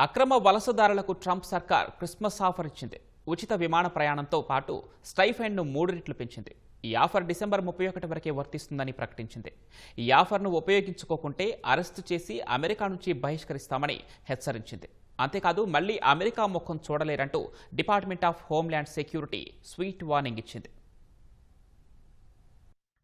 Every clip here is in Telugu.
అక్రమ వలసదారులకు ట్రంప్ సర్కార్ క్రిస్మస్ ఆఫర్ ఇచ్చింది. ఉచిత విమాన ప్రయాణంతో పాటు స్టైఫండ్ను 3 రెట్లు పెంచింది. ఈ ఆఫర్ డిసెంబర్ 31 వరకే వర్తిస్తుందని ప్రకటించింది. ఈ ఆఫర్ను ఉపయోగించుకోకుంటే అరెస్టు చేసి అమెరికా నుంచి బహిష్కరిస్తామని హెచ్చరించింది. అంతేకాదు మళ్లీ అమెరికా ముఖం చూడలేరంటూ department of homeland security sweet warning ఇచ్చింది.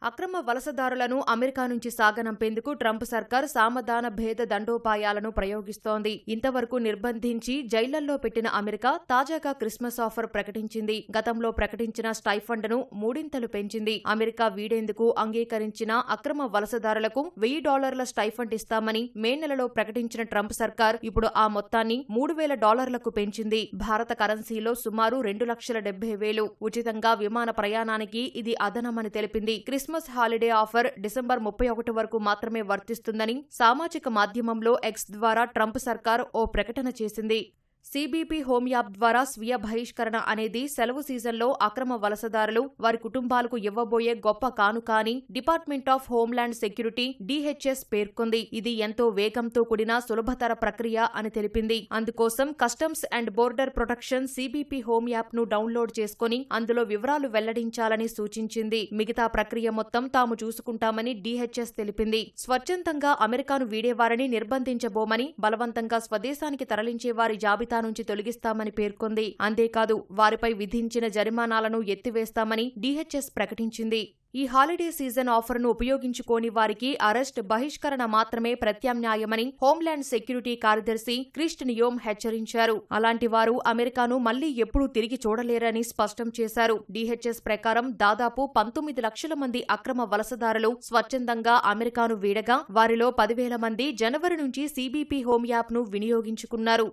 అక్రమ వలసదారులను అమెరికా నుంచి సాగనంపేందుకు ట్రంప్ సర్కార్ సామధాన భేద దండోపాయాలను ప్రయోగిస్తోంది. ఇంతవరకు నిర్బంధించి జైళ్లల్లో పెట్టిన అమెరికా తాజాగా క్రిస్మస్ ఆఫర్ ప్రకటించింది. గతంలో ప్రకటించిన స్టైఫండ్ను 3 పెంచింది. అమెరికా వీడేందుకు అంగీకరించిన అక్రమ వలసదారులకు $1000 స్టైఫండ్ ఇస్తామని మే నెలలో ప్రకటించిన ట్రంప్ సర్కార్ ఇప్పుడు ఆ మొత్తాన్ని $3000 పెంచింది. భారత కరెన్సీలో సుమారు 2,70,000. ఉచితంగా విమాన ప్రయాణానికి ఇది అదనమని తెలిపింది. క్రిస్మస్ హాలిడే ఆఫర్ డిసెంబర్ 31 వరకు మాత్రమే వర్తిస్తుందని సామాజిక మాధ్యమంలో ఎక్స్ ద్వారా ట్రంప్ సర్కార్ ఓ ప్రకటన చేసింది. సిబిపి హోమ్ యాప్ ద్వారా స్వీయ బహిష్కరణ అనేది సెలవు సీజన్లో అక్రమ వలసదారులు వారి కుటుంబాలకు ఇవ్వబోయే గొప్ప కానుక అని department of homeland security DHS పేర్కొంది. ఇది ఎంతో వేగంతో కూడిన సులభతర ప్రక్రియ అని తెలిపింది. అందుకోసం customs and border protection CBP home app ను డౌన్లోడ్ చేసుకుని అందులో వివరాలు వెల్లడించాలని సూచించింది. మిగతా ప్రక్రియ మొత్తం తాము చూసుకుంటామని DHS తెలిపింది. స్వచ్ఛందంగా అమెరికాను వీడేవారిని నిర్బంధించబోమని, బలవంతంగా స్వదేశానికి తరలించే వారి జాబితా నుంచి తొలగిస్తామని పేర్కొంది. అంతేకాదు వారిపై విధించిన జరిమానాలను ఎత్తివేస్తామని DHS ప్రకటించింది. ఈ హాలిడే సీజన్ ఆఫర్ను ఉపయోగించుకోని వారికి అరెస్ట్, బహిష్కరణ మాత్రమే ప్రత్యామ్నాయమని హోమ్ల్యాండ్ సెక్యూరిటీ కార్యదర్శి క్రిస్ట్ నియోమ్ హెచ్చరించారు. అలాంటి వారు అమెరికాను మళ్లీ ఎప్పుడూ తిరిగి చూడలేరని స్పష్టం చేశారు. DHS ప్రకారం దాదాపు 19 లక్షల మంది అక్రమ వలసదారులు స్వచ్ఛందంగా అమెరికాను వీడగా వారిలో 10,000 మంది జనవరి నుంచి సిబిపి హోమ్ యాప్ను వినియోగించుకున్నారు.